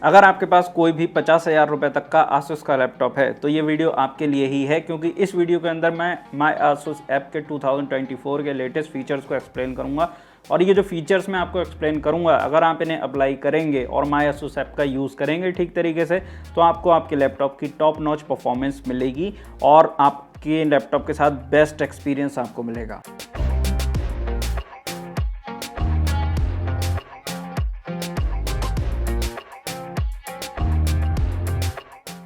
अगर आपके पास कोई भी 50,000 रुपये तक का आसूस का लैपटॉप है तो ये वीडियो आपके लिए ही है, क्योंकि इस वीडियो के अंदर मैं माई आसूस ऐप के 2024 के लेटेस्ट फीचर्स को एक्सप्लेन करूंगा। और ये जो फीचर्स मैं आपको एक्सप्लेन करूंगा, अगर आप इन्हें अप्लाई करेंगे और माई आसूस ऐप का यूज़ करेंगे ठीक तरीके से, तो आपको आपके लैपटॉप की टॉप नॉच परफॉर्मेंस मिलेगी और आपके लैपटॉप के साथ बेस्ट एक्सपीरियंस आपको मिलेगा।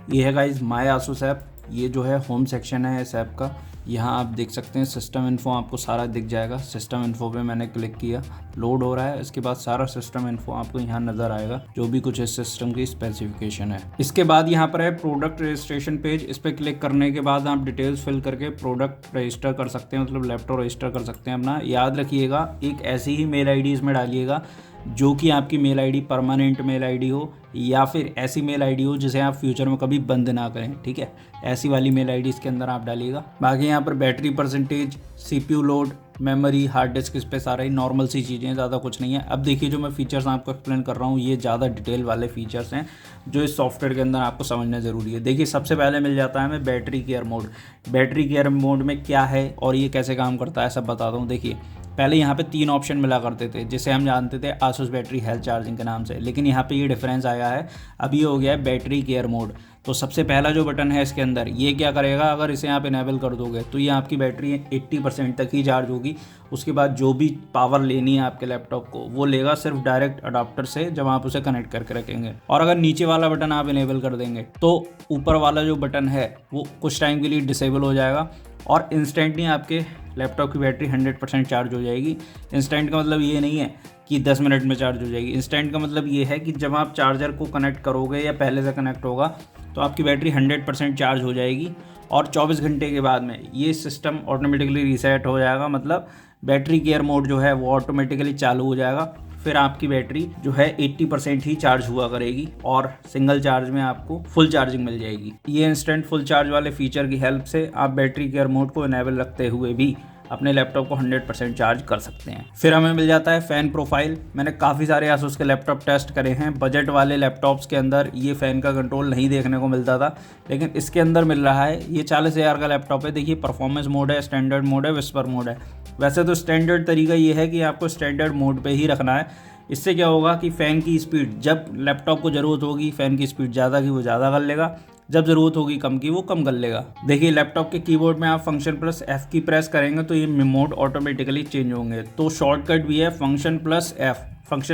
ये है गाइज माई आसूस ऐप। ये जो है होम सेक्शन है इस ऐप का। यहाँ आप देख सकते हैं सिस्टम इन्फो आपको सारा दिख जाएगा। सिस्टम इन्फो पे मैंने क्लिक किया, लोड हो रहा है। इसके बाद सारा सिस्टम इन्फो आपको यहाँ नज़र आएगा, जो भी कुछ इस सिस्टम की स्पेसिफिकेशन है। इसके बाद यहाँ पर है प्रोडक्ट रजिस्ट्रेशन पेज। इस पर क्लिक करने के बाद आप डिटेल्स फिल करके प्रोडक्ट रजिस्टर कर सकते हैं, मतलब लैपटॉप रजिस्टर कर सकते हैं अपना। याद रखिएगा एक ऐसी ही मेल आई डी इसमें डालिएगा जो कि आपकी mail ID permanent mail ID हो, या फिर ऐसी मेल आईडी हो जिसे आप फ्यूचर में कभी बंद ना करें, ठीक है। ऐसी वाली मेल आईडी इसके अंदर आप डालिएगा। बाकी यहाँ पर battery percentage, CPU load, memory, hard disk, इस पे सारा ही नॉर्मल सी चीज़ें हैं, ज़्यादा कुछ नहीं है। अब देखिए जो मैं फीचर्स आपको एक्सप्लेन कर रहा हूँ ये ज़्यादा डिटेल वाले फीचर्स हैं जो इस सॉफ्टवेयर के अंदर आपको समझना ज़रूरी है। देखिए सबसे पहले मिल जाता है हमें battery care mode. Battery care mode में क्या है और ये कैसे काम करता है सब बताता हूँ। देखिए पहले यहाँ पे 3 ऑप्शन मिला करते थे जिसे हम जानते थे आसूस बैटरी हेल्थ चार्जिंग के नाम से, लेकिन यहाँ पे ये डिफरेंस आया है। अब ये हो गया है बैटरी केयर मोड। तो सबसे पहला जो बटन है इसके अंदर, ये क्या करेगा, अगर इसे आप इनेबल कर दोगे तो ये आपकी बैटरी 80% तक ही चार्ज होगी। उसके बाद जो भी पावर लेनी है आपके लैपटॉप को वो लेगा सिर्फ डायरेक्ट अडाप्टर से, जब आप उसे कनेक्ट करके रखेंगे। और अगर नीचे वाला बटन आप इनेबल कर देंगे तो ऊपर वाला जो बटन है वो कुछ टाइम के लिए डिसेबल हो जाएगा और इंस्टेंटली आपके लैपटॉप की बैटरी 100% चार्ज हो जाएगी। इंस्टेंट का मतलब ये नहीं है कि 10 मिनट में चार्ज हो जाएगी। इंस्टेंट का मतलब ये है कि जब आप चार्जर को कनेक्ट करोगे या पहले से कनेक्ट होगा तो आपकी बैटरी 100% चार्ज हो जाएगी और 24 घंटे के बाद में ये सिस्टम ऑटोमेटिकली रीसेट हो जाएगा। मतलब बैटरी केयर मोड जो है वो ऑटोमेटिकली चालू हो जाएगा। फिर आपकी बैटरी जो है 80% ही चार्ज हुआ करेगी और सिंगल चार्ज में आपको फुल चार्जिंग मिल जाएगी। ये इंस्टेंट फुल चार्ज वाले फीचर की हेल्प से आप बैटरी केयर मोड को इनेबल रखते हुए भी अपने लैपटॉप को 100% चार्ज कर सकते हैं। फिर हमें मिल जाता है फ़ैन प्रोफाइल। मैंने काफ़ी सारे आसूस के लैपटॉप टेस्ट करे हैं। बजट वाले लैपटॉप्स के अंदर ये फ़ैन का कंट्रोल नहीं देखने को मिलता था, लेकिन इसके अंदर मिल रहा है। ये 40,000 का लैपटॉप है। देखिए परफॉर्मेंस मोड है, स्टैंडर्ड मोड है, विस्पर मोड है। वैसे तो स्टैंडर्ड तरीका ये है कि आपको स्टैंडर्ड मोड पर ही रखना है। इससे क्या होगा कि फ़ैन की स्पीड, जब लैपटॉप को ज़रूरत होगी फ़ैन की स्पीड ज़्यादा की वो ज़्यादा कर लेगा, जब ज़रूरत होगी कम की वो कम कर लेगा। देखिए लैपटॉप के कीबोर्ड में आप फंक्शन प्लस F की प्रेस करेंगे तो ये मोड ऑटोमेटिकली चेंज होंगे। तो शॉर्टकट भी है फंक्शन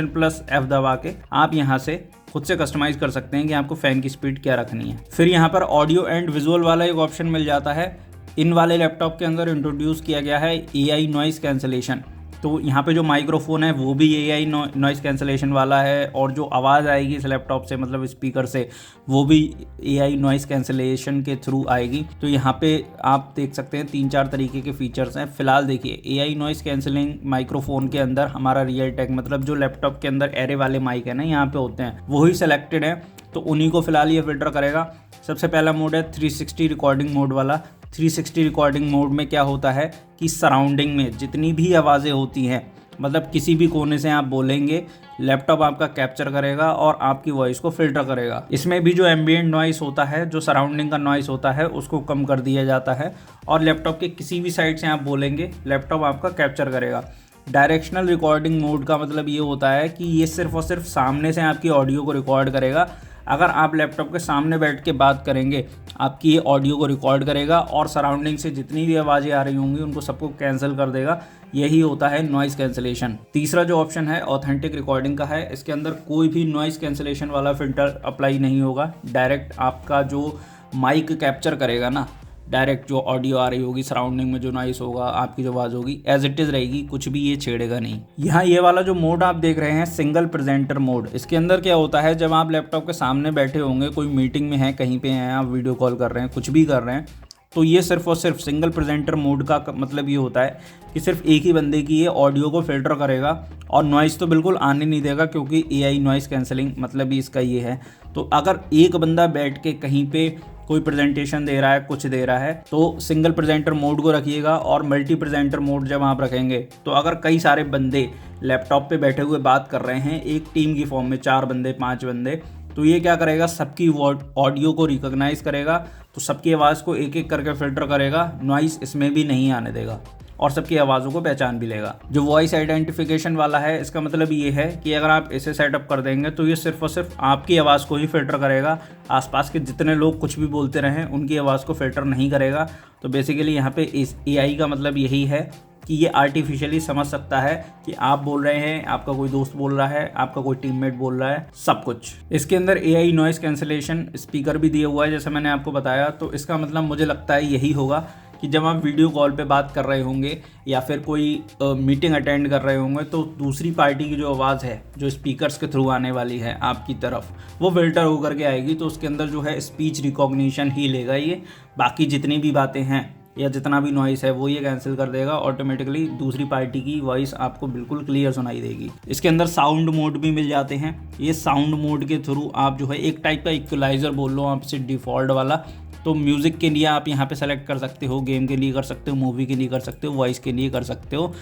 प्लस F दबा के आप यहाँ से खुद से कस्टमाइज़ कर सकते हैं कि आपको फ़ैन की स्पीड क्या रखनी है। फिर यहाँ पर ऑडियो एंड विजुअल वाला एक ऑप्शन मिल जाता है। इन वाले लैपटॉप के अंदर इंट्रोड्यूस किया गया है AI नॉइज़ कैंसलेशन। तो यहाँ पे जो माइक्रोफोन है वो भी AI नॉइज़ कैंसलेशन वाला है, और जो आवाज़ आएगी इस लैपटॉप से मतलब स्पीकर से वो भी AI नॉइज़ कैंसलेशन के थ्रू आएगी। तो यहाँ पे आप देख सकते हैं 3-4 तरीके के फीचर्स हैं। फिलहाल देखिए AI नॉइज़ कैंसलिंग माइक्रोफोन के अंदर हमारा रियल टेक, मतलब जो लैपटॉप के अंदर एरे वाले माइक है ना यहाँ पे होते हैं, वही सेलेक्टेड है, तो उन्हीं को फिलहाल ये फिल्टर करेगा। सबसे पहला मोड है 360 रिकॉर्डिंग मोड वाला। 360 रिकॉर्डिंग मोड में क्या होता है कि सराउंडिंग में जितनी भी आवाज़ें होती हैं, मतलब किसी भी कोने से आप बोलेंगे लैपटॉप आपका कैप्चर करेगा और आपकी वॉइस को फिल्टर करेगा। इसमें भी जो एम्बिएंट नॉइस होता है, जो सराउंडिंग का नॉइस होता है, उसको कम कर दिया जाता है और लैपटॉप के किसी भी साइड से आप बोलेंगे लैपटॉप आपका कैप्चर करेगा। डायरेक्शनल रिकॉर्डिंग मोड का मतलब ये होता है कि ये सिर्फ और सिर्फ सामने से आपकी ऑडियो को रिकॉर्ड करेगा। अगर आप लैपटॉप के सामने बैठ के बात करेंगे आपकी ये ऑडियो को रिकॉर्ड करेगा और सराउंडिंग से जितनी भी आवाज़ें आ रही होंगी उनको सबको कैंसिल कर देगा। यही होता है नॉइज़ कैंसलेशन। तीसरा जो ऑप्शन है ऑथेंटिक रिकॉर्डिंग का है। इसके अंदर कोई भी नॉइज़ कैंसलेशन वाला फ़िल्टर अप्लाई नहीं होगा। डायरेक्ट आपका जो माइक कैप्चर करेगा ना, डायरेक्ट जो ऑडियो आ रही होगी सराउंडिंग में जो नॉइस होगा, आपकी जो आवाज़ होगी एज इट इज़ रहेगी, कुछ भी ये छेड़ेगा नहीं। यहाँ ये वाला जो मोड आप देख रहे हैं सिंगल प्रेजेंटर मोड, इसके अंदर क्या होता है, जब आप लैपटॉप के सामने बैठे होंगे, कोई मीटिंग में हैं, कहीं पे हैं, आप वीडियो कॉल कर रहे हैं, कुछ भी कर रहे हैं, तो ये सिर्फ और सिर्फ सिंगल प्रेजेंटर मोड का मतलब ये होता है कि सिर्फ एक ही बंदे की ये ऑडियो को फिल्टर करेगा और नॉइज़ तो बिल्कुल आने नहीं देगा, क्योंकि AI नॉइज़ कैंसलिंग मतलब भी इसका ये है। तो अगर एक बंदा बैठ के कहीं पे कोई प्रेजेंटेशन दे रहा है, कुछ दे रहा है, तो सिंगल प्रेजेंटर मोड को रखिएगा। और मल्टी प्रेजेंटर मोड जब आप रखेंगे तो अगर कई सारे बंदे लैपटॉप पे बैठे हुए बात कर रहे हैं एक टीम की फॉर्म में, 4 बंदे 5 बंदे, तो ये क्या करेगा, सबकी ऑडियो को रिकॉग्नाइज करेगा, तो सबकी आवाज़ को एक एक करके फिल्टर करेगा, नॉइस इसमें भी नहीं आने देगा और सबकी आवाज़ों को पहचान भी लेगा। जो वॉइस आइडेंटिफिकेशन वाला है, इसका मतलब ये है कि अगर आप इसे सेटअप कर देंगे तो ये सिर्फ और सिर्फ आपकी आवाज़ को ही फिल्टर करेगा, आसपास के जितने लोग कुछ भी बोलते रहें उनकी आवाज़ को फिल्टर नहीं करेगा। तो बेसिकली यहाँ पे इस AI का मतलब यही है कि ये आर्टिफिशियली समझ सकता है कि आप बोल रहे हैं, आपका कोई दोस्त बोल रहा है, आपका कोई टीममेट बोल रहा है, सब कुछ। इसके अंदर AI नॉइस कैंसिलेशन स्पीकर भी दिया हुआ है, जैसे मैंने आपको बताया। तो इसका मतलब मुझे लगता है यही होगा कि जब आप वीडियो कॉल पे बात कर रहे होंगे या फिर कोई मीटिंग अटेंड कर रहे होंगे, तो दूसरी पार्टी की जो आवाज़ है जो स्पीकर्स के थ्रू आने वाली है आपकी तरफ, वो फिल्टर होकर के आएगी। तो उसके अंदर जो है स्पीच रिकॉग्निशन ही लेगा ये, बाकी जितनी भी बातें हैं या जितना भी नॉइस है वो ये कैंसिल कर देगा। ऑटोमेटिकली दूसरी पार्टी की वॉइस आपको बिल्कुल क्लियर सुनाई देगी। इसके अंदर साउंड मोड भी मिल जाते हैं। ये साउंड मोड के थ्रू आप जो है एक टाइप का इक्वलाइज़र बोल लो आपसे, डिफ़ॉल्ट वाला। तो म्यूज़िक के लिए आप यहाँ पे सेलेक्ट कर सकते हो, गेम के लिए कर सकते हो, मूवी के लिए कर सकते हो, वॉइस के लिए कर सकते हो।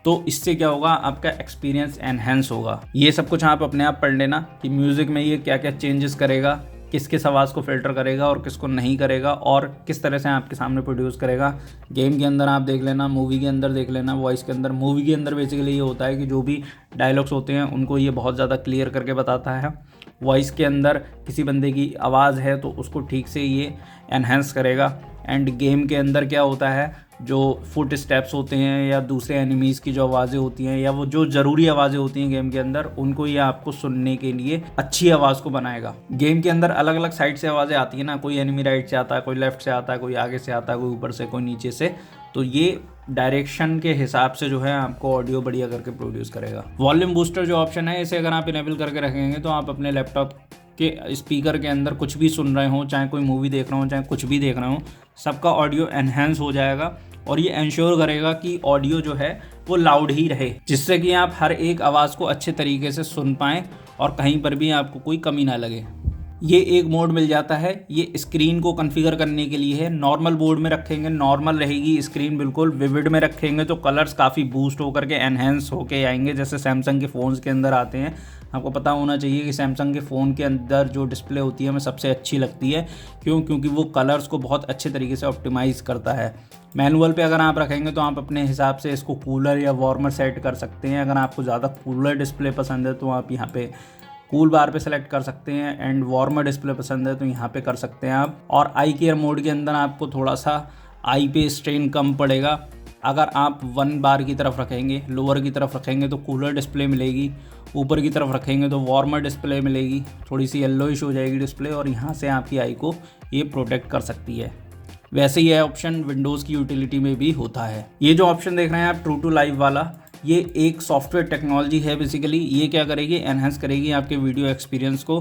तो इससे क्या होगा, आपका एक्सपीरियंस एनहेंस होगा। ये सब कुछ आप अपने आप पढ़ लेना कि म्यूज़िक में ये क्या क्या चेंजेस करेगा, किस किस आवाज़ को फ़िल्टर करेगा और किसको नहीं करेगा, और किस तरह से आपके सामने प्रोड्यूस करेगा। गेम के अंदर आप देख लेना, मूवी के अंदर देख लेना, वॉइस के अंदर। मूवी के अंदर बेसिकली ये होता है कि जो भी डायलॉग्स होते हैं उनको ये बहुत ज़्यादा क्लियर करके बताता है। वॉइस के अंदर किसी बंदे की आवाज़ है तो उसको ठीक से ये एनहेंस करेगा। एंड गेम के अंदर क्या होता है, जो फुट स्टेप्स होते हैं या दूसरे एनिमीज़ की जो आवाज़ें होती हैं या वो जो ज़रूरी आवाज़ें होती हैं गेम के अंदर, उनको ये आपको सुनने के लिए अच्छी आवाज़ को बनाएगा। गेम के अंदर अलग अलग साइड से आवाज़ें आती हैं ना, कोई एनिमी राइट से आता है, कोई लेफ्ट से आता है, कोई आगे से आता है, कोई ऊपर से, कोई नीचे से। तो ये डायरेक्शन के हिसाब से जो है आपको ऑडियो बढ़िया करके प्रोड्यूस करेगा। वॉल्यूम बूस्टर जो ऑप्शन है, इसे अगर आप इनेबल करके रखेंगे तो आप अपने लैपटॉप के स्पीकर के अंदर कुछ भी सुन रहे हो, चाहे कोई मूवी देख रहे हो, चाहे कुछ भी देख रहे हो, सबका ऑडियो एनहेंस हो जाएगा। और ये इंश्योर करेगा कि ऑडियो जो है वो लाउड ही रहे, जिससे कि आप हर एक आवाज़ को अच्छे तरीके से सुन पाएँ और कहीं पर भी आपको कोई कमी ना लगे। ये एक मोड मिल जाता है, ये स्क्रीन को कॉन्फ़िगर करने के लिए है। नॉर्मल मोड में रखेंगे नॉर्मल रहेगी स्क्रीन बिल्कुल, विविड में रखेंगे तो कलर्स काफ़ी बूस्ट होकर के एनहेंस होके आएंगे, जैसे सैमसंग के फ़ोन्स के अंदर आते हैं। आपको पता होना चाहिए कि सैमसंग के फ़ोन के अंदर जो डिस्प्ले होती है हमें सबसे अच्छी लगती है। क्यों? क्योंकि वो कलर्स को बहुत अच्छे तरीके से ऑप्टिमाइज़ करता है। मैनुअल पे अगर आप रखेंगे तो आप अपने हिसाब से इसको कूलर या वार्मर सेट कर सकते हैं। अगर आपको ज़्यादा कूलर डिस्प्ले पसंद है तो आप यहाँ पे कूल बार पे सेलेक्ट कर सकते हैं, एंड वार्मर डिस्प्ले पसंद है तो यहाँ पे कर सकते हैं आप। और आई केयर मोड के अंदर आपको थोड़ा सा आई पे स्ट्रेन कम पड़ेगा। अगर आप 1 बार की तरफ रखेंगे, लोअर की तरफ रखेंगे तो कूलर डिस्प्ले मिलेगी, ऊपर की तरफ रखेंगे तो वार्मर डिस्प्ले मिलेगी, थोड़ी सी येलोइश हो जाएगी डिस्प्ले, और यहाँ से आपकी आई को ये प्रोटेक्ट कर सकती है। वैसे ये ऑप्शन विंडोज़ की यूटिलिटी में भी होता है। ये जो ऑप्शन देख रहे हैं आप, ट्रू टू लाइव वाला, ये एक सॉफ्टवेयर टेक्नोलॉजी है बेसिकली। ये क्या करेगी, एनहेंस करेगी आपके वीडियो एक्सपीरियंस को।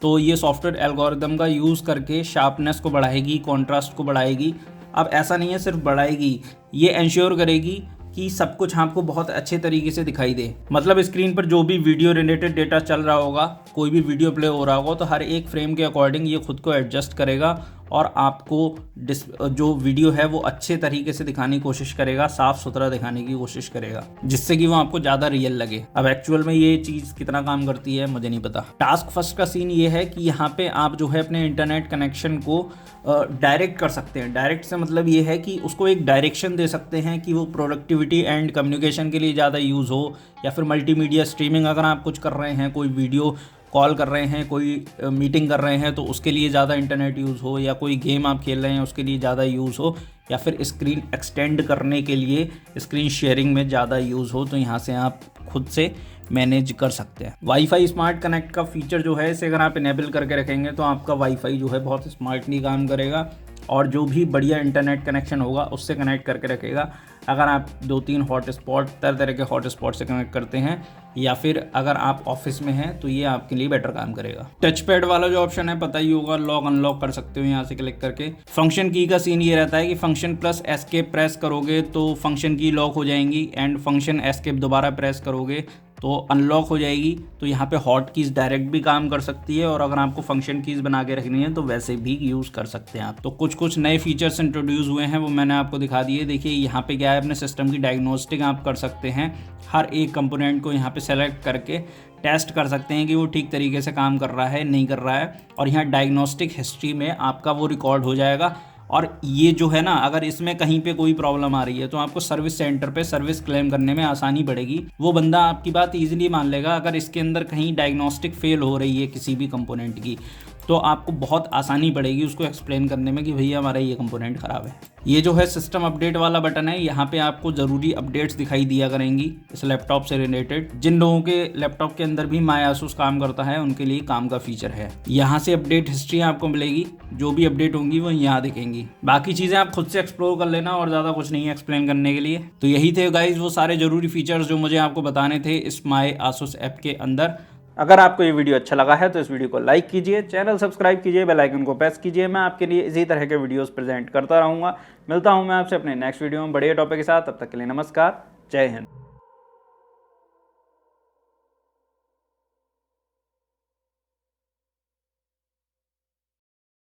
तो ये सॉफ्टवेयर एल्गोरिदम का यूज़ करके शार्पनेस को बढ़ाएगी, कॉन्ट्रास्ट को बढ़ाएगी। अब ऐसा नहीं है सिर्फ बढ़ाएगी, ये इंश्योर करेगी कि सब कुछ आपको बहुत अच्छे तरीके से दिखाई दे। मतलब स्क्रीन पर जो भी वीडियो रिलेटेड डेटा चल रहा होगा, कोई भी वीडियो प्ले हो रहा होगा, तो हर एक फ्रेम के अकॉर्डिंग ये खुद को एडजस्ट करेगा और आपको जो वीडियो है वो अच्छे तरीके से दिखाने की कोशिश करेगा, साफ़ सुथरा दिखाने की कोशिश करेगा, जिससे कि वो आपको ज़्यादा रियल लगे। अब एक्चुअल में ये चीज़ कितना काम करती है मुझे नहीं पता। टास्क फर्स्ट का सीन ये है कि यहाँ पे आप जो है अपने इंटरनेट कनेक्शन को डायरेक्ट कर सकते हैं। डायरेक्ट से मतलब ये है कि उसको एक डायरेक्शन दे सकते हैं कि वो प्रोडक्टिविटी एंड कम्युनिकेशन के लिए ज़्यादा यूज़ हो, या फिर मल्टीमीडिया स्ट्रीमिंग अगर आप कुछ कर रहे हैं, कोई वीडियो कॉल कर रहे हैं, कोई मीटिंग कर रहे हैं तो उसके लिए ज़्यादा इंटरनेट यूज़ हो, या कोई गेम आप खेल रहे हैं उसके लिए ज़्यादा यूज़ हो, या फिर स्क्रीन एक्सटेंड करने के लिए स्क्रीन शेयरिंग में ज़्यादा यूज़ हो, तो यहाँ से आप खुद से मैनेज कर सकते हैं। वाईफाई स्मार्ट कनेक्ट का फीचर जो है, इसे अगर आप इनेबल करके रखेंगे तो आपका वाईफाई जो है बहुत स्मार्टली काम करेगा और जो भी बढ़िया इंटरनेट कनेक्शन होगा उससे कनेक्ट करके रखेगा। अगर आप 2-3 हॉटस्पॉट, तरह तरह के हॉटस्पॉट से कनेक्ट करते हैं, या फिर अगर आप ऑफिस में हैं तो ये आपके लिए बेटर काम करेगा। टच पैड वाला जो ऑप्शन है पता ही होगा, लॉक अनलॉक कर सकते हो यहाँ से क्लिक करके। फंक्शन की का सीन ये रहता है कि फंक्शन प्लस एस्केप प्रेस करोगे तो फंक्शन की लॉक हो जाएंगी, एंड फंक्शन एस्केप दोबारा प्रेस करोगे तो अनलॉक हो जाएगी। तो यहाँ पे हॉट कीज़ डायरेक्ट भी काम कर सकती है, और अगर आपको फंक्शन कीज़ बना के रखनी है तो वैसे भी यूज़ कर सकते हैं आप। तो कुछ नए फीचर्स इंट्रोड्यूस हुए हैं, वो मैंने आपको दिखा दिए। देखिए यहाँ पे क्या है, अपने सिस्टम की डायग्नोस्टिक आप कर सकते हैं, हर एक कंपोनेंट को यहाँ पे सेलेक्ट करके टेस्ट कर सकते हैं कि वो ठीक तरीके से काम कर रहा है नहीं कर रहा है। और यहाँ डायग्नोस्टिक हिस्ट्री में आपका वो रिकॉर्ड हो जाएगा। और ये जो है ना, अगर इसमें कहीं पे कोई प्रॉब्लम आ रही है तो आपको सर्विस सेंटर पे सर्विस क्लेम करने में आसानी पड़ेगी। वो बंदा आपकी बात ईजिली मान लेगा। अगर इसके अंदर कहीं डायग्नोस्टिक फेल हो रही है किसी भी कंपोनेंट की, तो आपको बहुत आसानी पड़ेगी उसको एक्सप्लेन करने में कि भैया हमारा ये कंपोनेंट ख़राब है। ये जो है सिस्टम अपडेट वाला बटन है, यहाँ पे आपको ज़रूरी अपडेट्स दिखाई दिया करेंगी इस लैपटॉप से रिलेटेड। जिन लोगों के लैपटॉप के अंदर भी माय आसूस काम करता है उनके लिए काम का फीचर है। यहाँ से अपडेट हिस्ट्री आपको मिलेगी, जो भी अपडेट होंगी वो यहाँ दिखेंगी। बाकी चीज़ें आप खुद से एक्सप्लोर कर लेना और ज़्यादा कुछ नहीं है एक्सप्लेन करने के लिए। तो यही थे गाइज वो सारे ज़रूरी फीचर्स जो मुझे आपको बताने थे इस माय आसूस ऐप के अंदर। अगर आपको ये वीडियो अच्छा लगा है तो इस वीडियो को लाइक कीजिए, चैनल सब्सक्राइब कीजिए, बेल आइकन को प्रेस कीजिए। मैं आपके लिए इसी तरह के वीडियोस प्रेजेंट करता रहूँगा। मिलता हूँ मैं आपसे अपने नेक्स्ट वीडियो में बढ़िया टॉपिक के साथ। तब तक के लिए नमस्कार, जय हिंद।